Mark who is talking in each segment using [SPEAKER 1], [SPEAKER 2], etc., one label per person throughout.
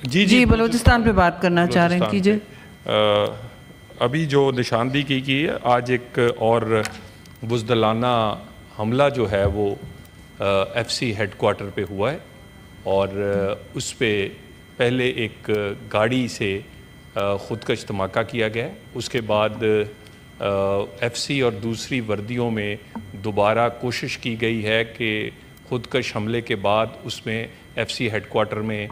[SPEAKER 1] جی بلوچستان پہ بات کرنا چاہ رہے ہیں، کیجئے۔
[SPEAKER 2] ابھی جو نشاندہی کی ہے، آج ایک اور بزدلانہ حملہ جو ہے وہ ایف سی ہیڈ کوارٹر پہ ہوا ہے، اور اس پہ پہلے ایک گاڑی سے خودکش دھماکہ کیا گیا ہے۔ اس کے بعد ایف سی اور دوسری وردیوں میں دوبارہ کوشش کی گئی ہے کہ خودکش حملے کے بعد اس میں ایف سی ہیڈ کوارٹر میں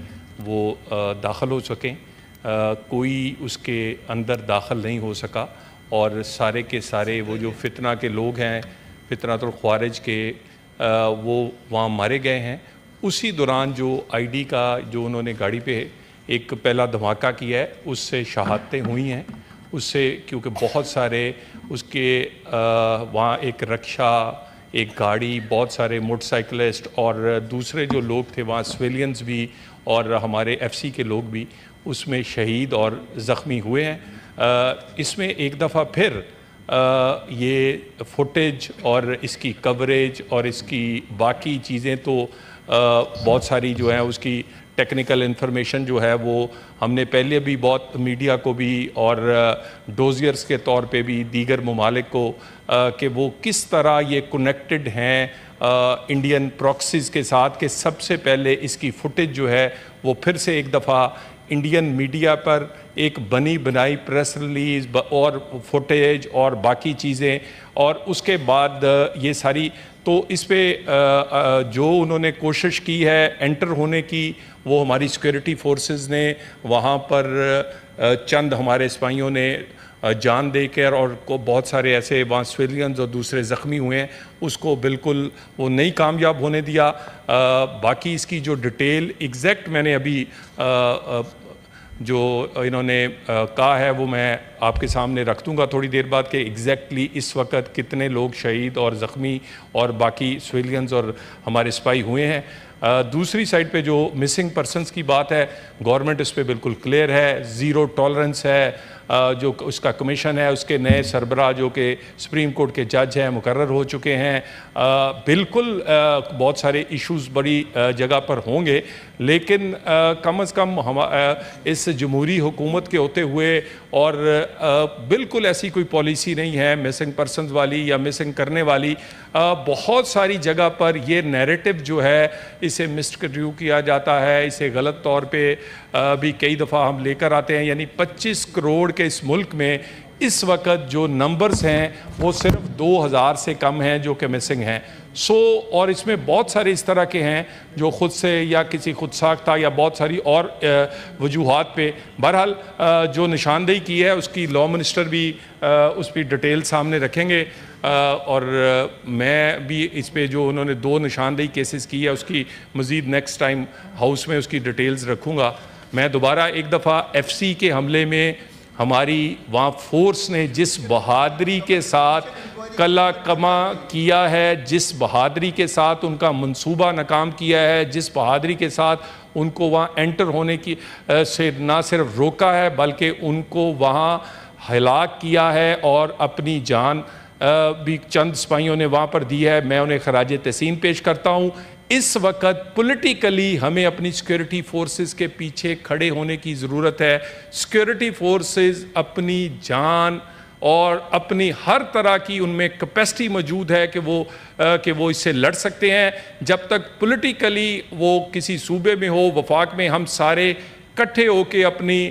[SPEAKER 2] وہ داخل ہو سکیں۔ کوئی اس کے اندر داخل نہیں ہو سکا، اور سارے کے سارے وہ جو فتنہ کے لوگ ہیں، فتنۃ الخوارج کے، وہ وہاں مارے گئے ہیں۔ اسی دوران جو آئی ڈی کا جو انہوں نے گاڑی پہ ایک پہلا دھماکہ کیا ہے، اس سے شہادتیں ہوئی ہیں۔ اس سے کیونکہ بہت سارے اس کے وہاں ایک رکشہ، ایک گاڑی، بہت سارے موٹر سائیکلسٹ اور دوسرے جو لوگ تھے وہاں، سویلینز بھی اور ہمارے ایف سی کے لوگ بھی اس میں شہید اور زخمی ہوئے ہیں۔ اس میں ایک دفعہ پھر یہ فوٹیج اور اس کی کوریج اور اس کی باقی چیزیں تو بہت ساری جو ہیں، اس کی ٹیکنیکل انفارمیشن جو ہے وہ ہم نے پہلے بھی بہت میڈیا کو بھی اور ڈوزیئرز کے طور پہ بھی دیگر ممالک کو کہ وہ کس طرح یہ کنیکٹڈ ہیں انڈین پراکسیز کے ساتھ، کہ سب سے پہلے اس کی فوٹیج جو ہے وہ پھر سے ایک دفعہ انڈین میڈیا پر ایک بنی بنائی پریس ریلیز اور فوٹیج اور باقی چیزیں، اور اس کے بعد یہ ساری تو اس پہ جو انہوں نے کوشش کی ہے انٹر ہونے کی، وہ ہماری سیکورٹی فورسز نے وہاں پر چند ہمارے سپاہیوں نے جان دے کر، اور بہت سارے ایسے وہاں سویلینز اور دوسرے زخمی ہوئے ہیں، اس کو بالکل وہ نہیں کامیاب ہونے دیا۔ باقی اس کی جو ڈیٹیل ایگزیکٹ میں نے ابھی جو انہوں نے کہا ہے وہ میں آپ کے سامنے رکھ دوں گا تھوڑی دیر بعد، کہ ایگزیکٹلی اس وقت کتنے لوگ شہید اور زخمی اور باقی سویلینز اور ہمارے سپاہی ہوئے ہیں۔ دوسری سائڈ پہ جو مسنگ پرسنز کی بات ہے، گورنمنٹ اس پہ بالکل کلیئر ہے، زیرو ٹالرنس ہے۔ جو اس کا کمیشن ہے، اس کے نئے سربراہ جو کہ سپریم کورٹ کے جج ہیں مقرر ہو چکے ہیں۔ بالکل بہت سارے ایشوز بڑی جگہ پر ہوں گے، لیکن کم از کم اس جمہوری حکومت کے ہوتے ہوئے اور بالکل ایسی کوئی پالیسی نہیں ہے مسنگ پرسنز والی یا مسنگ کرنے والی۔ بہت ساری جگہ پر یہ نیریٹو جو ہے اسے مسکنسٹرو کیا جاتا ہے، اسے غلط طور پہ بھی کئی دفعہ ہم لے کر آتے ہیں۔ یعنی 25 کروڑ کے اس ملک میں اس وقت جو نمبرز ہیں وہ صرف 2000 سے کم ہیں جو کہ مسنگ ہیں۔ اور اس میں بہت سارے اس طرح کے ہیں جو خود سے یا کسی خود ساختہ یا بہت ساری اور وجوہات پہ۔ بہرحال جو نشاندہی کی ہے اس کی لاء منسٹر بھی اس پہ ڈیٹیل سامنے رکھیں گے، اور میں بھی اس پہ جو انہوں نے 2 نشاندہی کیسز کی ہے اس کی مزید نیکسٹ ٹائم ہاؤس میں اس کی ڈیٹیلز رکھوں گا۔ میں دوبارہ ایک دفعہ ایف سی کے حملے میں ہماری وہاں فورس نے جس بہادری کے ساتھ کلا کما کیا ہے، جس بہادری کے ساتھ ان کا منصوبہ ناکام کیا ہے، جس بہادری کے ساتھ ان کو وہاں انٹر ہونے کی سے نہ صرف روکا ہے بلکہ ان کو وہاں ہلاک کیا ہے، اور اپنی جان بھی چند سپاہیوں نے وہاں پر دی ہے، میں انہیں خراج تحسین پیش کرتا ہوں۔ اس وقت پولیٹیکلی ہمیں اپنی سیکورٹی فورسز کے پیچھے کھڑے ہونے کی ضرورت ہے۔ سیکورٹی فورسز اپنی جان اور اپنی ہر طرح کی ان میں کیپیسٹی موجود ہے کہ وہ اس سے لڑ سکتے ہیں۔ جب تک پولیٹیکلی وہ کسی صوبے میں ہو، وفاق میں، ہم سارے کٹھے ہو کے اپنی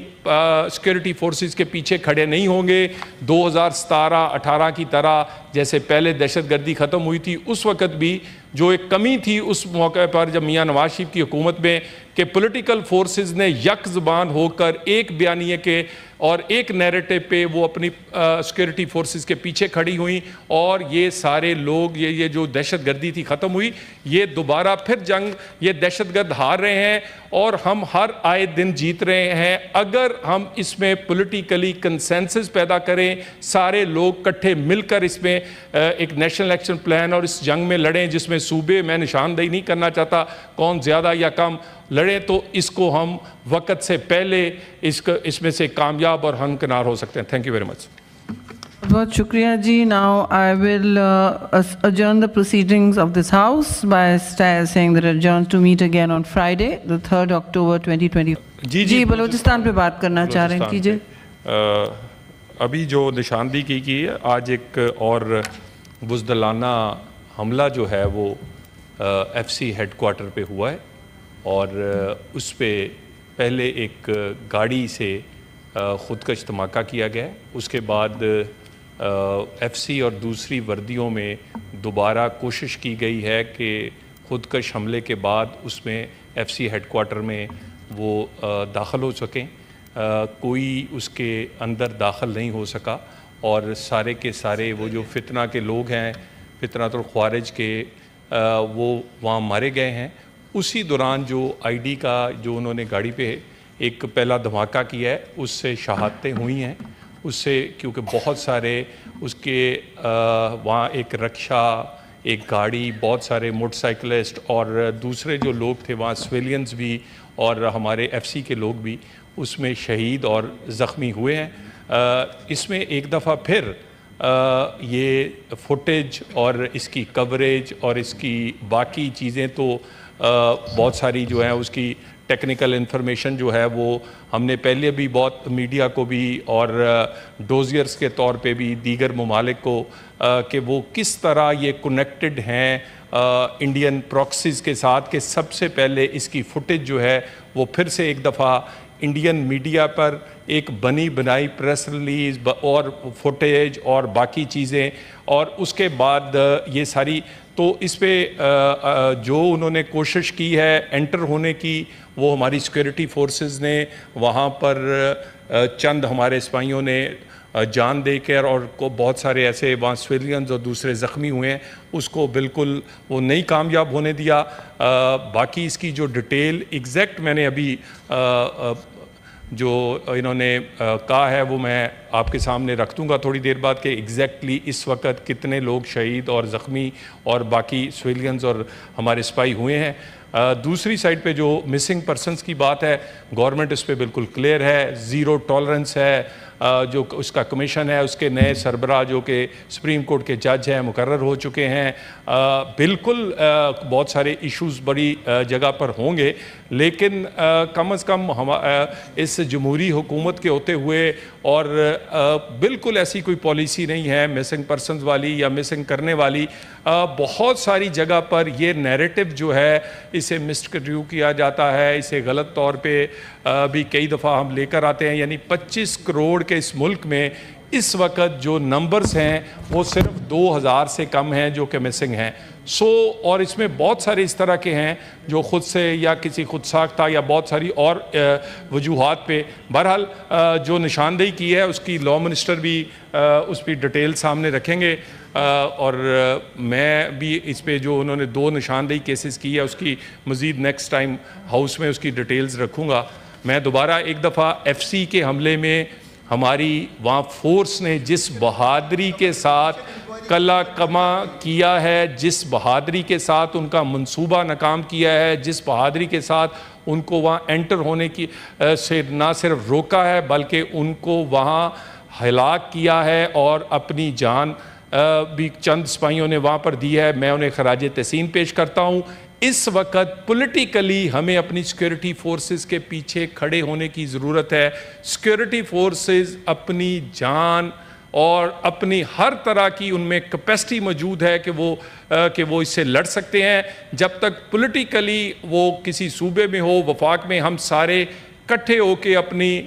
[SPEAKER 2] سیکورٹی فورسز کے پیچھے کھڑے نہیں ہوں گے، 2017-18 کی طرح جیسے پہلے دہشت گردی ختم ہوئی تھی، اس وقت بھی جو ایک کمی تھی اس موقع پر جب میاں نواز شریف کی حکومت میں، کہ پولیٹیکل فورسز نے یک زبان ہو کر ایک بیانیے کے اور ایک نیریٹو پہ وہ اپنی سیکورٹی فورسز کے پیچھے کھڑی ہوئیں، اور یہ سارے لوگ یہ جو دہشت گردی تھی ختم ہوئی۔ یہ دوبارہ پھر جنگ، یہ دہشت گرد ہار رہے ہیں اور ہم ہر آئے دن جیت رہے ہیں۔ اگر ہم اس میں پولیٹیکلی کنسنسس پیدا کریں، سارے لوگ کٹھے مل کر اس میں ایک نیشنل ایکشن پلان اور اس جنگ میں لڑیں، جس میں صوبے میں نشاندہی نہیں کرنا چاہتا کون زیادہ یا کم لڑیں، تو اس کو ہم وقت سے پہلے اس میں سے کامیاب اور ہمکنار ہو سکتے ہیں۔ Thank you very much.
[SPEAKER 1] بہت شکریہ جی۔ Now I will adjourn the proceedings of this house by saying that adjourned to meet again on Friday, the 3rd October 2020. جی بلوچستان پہ بات کرنا چاہ رہے ہیں, کیجئے.
[SPEAKER 2] ابھی جو نشاندہی کی ہے, آج ایک اور بزدلانہ حملہ جو ہے وہ ایف سی ہیڈ کوارٹر پہ ہوا ہے, اور اس پہ پہلے ایک گاڑی سے خودکش دھماکہ کیا گیا ہے. اس کے بعد ایف سی اور دوسری وردیوں میں دوبارہ کوشش کی گئی ہے کہ خودکش حملے کے بعد اس میں ایف سی ہیڈ کوارٹر میں وہ داخل ہو سکیں. کوئی اس کے اندر داخل نہیں ہو سکا, اور سارے کے سارے وہ جو فتنہ کے لوگ ہیں, فتنۃ الخوارج کے, وہ وہاں مارے گئے ہیں. اسی دوران جو آئی ڈی کا جو انہوں نے گاڑی پہ ایک پہلا دھماکہ کیا ہے, اس سے شہادتیں ہوئی ہیں. اس سے کیونکہ بہت سارے اس کے وہاں ایک رکشہ, ایک گاڑی, بہت سارے موٹر سائیکلسٹ اور دوسرے جو لوگ تھے وہاں سویلینز بھی اور ہمارے ایف سی کے لوگ بھی اس میں شہید اور زخمی ہوئے ہیں. اس میں ایک دفعہ پھر یہ فوٹیج اور اس کی کوریج اور اس کی باقی چیزیں تو بہت ساری جو ہیں, اس کی ٹیکنیکل انفارمیشن جو ہے وہ ہم نے پہلے بھی بہت میڈیا کو بھی اور ڈوزیئرز کے طور پہ بھی دیگر ممالک کو کہ وہ کس طرح یہ کنیکٹڈ ہیں انڈین پراکسیز کے ساتھ, کہ سب سے پہلے اس کی فوٹیج جو ہے وہ پھر سے ایک دفعہ انڈین میڈیا پر ایک بنی بنائی پریس ریلیز اور فوٹیج اور باقی چیزیں, اور اس کے بعد یہ ساری تو اس پہ جو انہوں نے کوشش کی ہے انٹر ہونے کی, وہ ہماری سیکورٹی فورسز نے وہاں پر چند ہمارے سپاہیوں نے جان دے کر, اور کو بہت سارے ایسے وہاں سویلینز اور دوسرے زخمی ہوئے ہیں, اس کو بالکل وہ نہیں کامیاب ہونے دیا. باقی اس کی جو ڈیٹیل ایگزیکٹ میں نے ابھی جو انہوں نے کہا ہے وہ میں آپ کے سامنے رکھ دوں گا تھوڑی دیر بعد, کہ ایگزیکٹلی اس وقت کتنے لوگ شہید اور زخمی اور باقی سویلینز اور ہمارے سپاہی ہوئے ہیں. دوسری سائڈ پہ جو مسنگ پرسنز کی بات ہے, گورنمنٹ اس پہ بالکل کلیئر ہے, زیرو ٹالرنس ہے. جو اس کا کمیشن ہے, اس کے نئے سربراہ جو کہ سپریم کورٹ کے جج ہیں مقرر ہو چکے ہیں. بالکل بہت سارے ایشوز بڑی جگہ پر ہوں گے, لیکن کم از کم اس جمہوری حکومت کے ہوتے ہوئے اور بالکل ایسی کوئی پالیسی نہیں ہے مسنگ پرسنز والی یا مسنگ کرنے والی. بہت ساری جگہ پر یہ نیریٹو جو ہے اسے مسکنسٹرو کیا جاتا ہے, اسے غلط طور پہ بھی کئی دفعہ ہم لے کر آتے ہیں. یعنی 25 کروڑ کے اس ملک میں اس وقت جو نمبرز ہیں وہ صرف 2000 سے کم ہیں جو کہ مسنگ ہیں. اور اس میں بہت سارے اس طرح کے ہیں جو خود سے یا کسی خود ساختہ یا بہت ساری اور وجوہات پہ. بہرحال جو نشاندہی کی ہے اس کی لاء منسٹر بھی اس پہ ڈیٹیل سامنے رکھیں گے, اور میں بھی اس پہ جو انہوں نے 2 نشاندہی کیسز کی ہے اس کی مزید نیکسٹ ٹائم ہاؤس میں اس کی ڈیٹیلز رکھوں گا. میں دوبارہ ایک دفعہ ایف سی کے حملے میں ہماری وہاں فورس نے جس بہادری کے ساتھ کلا کما کیا ہے, جس بہادری کے ساتھ ان کا منصوبہ ناکام کیا ہے, جس بہادری کے ساتھ ان کو وہاں انٹر ہونے کی سے نہ صرف روکا ہے بلکہ ان کو وہاں ہلاک کیا ہے, اور اپنی جان بھی چند سپاہیوں نے وہاں پر دی ہے. میں انہیں خراج تحسین پیش کرتا ہوں. اس وقت پولیٹیکلی ہمیں اپنی سیکورٹی فورسز کے پیچھے کھڑے ہونے کی ضرورت ہے. سیکورٹی فورسز اپنی جان اور اپنی ہر طرح کی ان میں کیپیسٹی موجود ہے کہ وہ اس سے لڑ سکتے ہیں. جب تک پولیٹیکلی وہ کسی صوبے میں ہو, وفاق میں, ہم سارے کٹھے ہو کے اپنی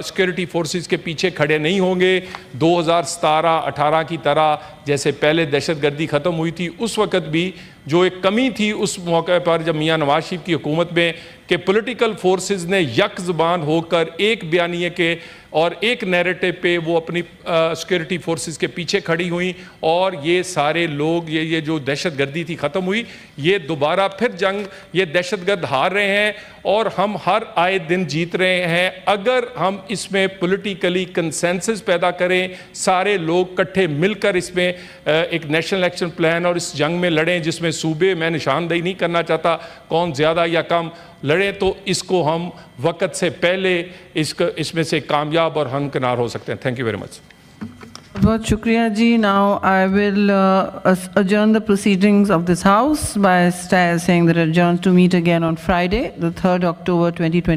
[SPEAKER 2] سیکورٹی فورسز کے پیچھے کھڑے نہیں ہوں گے. 2017-18 کی طرح جیسے پہلے دہشت گردی ختم ہوئی تھی, اس وقت بھی جو ایک کمی تھی اس موقع پر جب میاں نواز شریف کی حکومت میں, کہ پولیٹیکل فورسز نے یک زبان ہو کر ایک بیانیے کے اور ایک نیریٹو پہ وہ اپنی سیکورٹی فورسز کے پیچھے کھڑی ہوئیں, اور یہ سارے لوگ یہ جو دہشت گردی تھی ختم ہوئی. یہ دوبارہ پھر جنگ, یہ دہشت گرد ہار رہے ہیں اور ہم ہر آئے دن جیت رہے ہیں. اگر ہم اس میں پولیٹیکلی کنسنسس پیدا کریں, سارے لوگ کٹھے مل کر اس میں ایک نیشنل ایکشن پلان اور اس جنگ میں لڑیں, جس میں صوبے میں نشاندہی نہیں کرنا چاہتا کون زیادہ یا کم لڑیں, تو اس کو ہم وقت سے پہلے اس میں سے کامیاب اور ہمکنار ہو سکتے ہیں. Thank you very much.
[SPEAKER 1] بہت شکریہ جی. Now I will adjourn the proceedings of this house by saying that adjourned to meet again on Friday, the 3rd October 2020.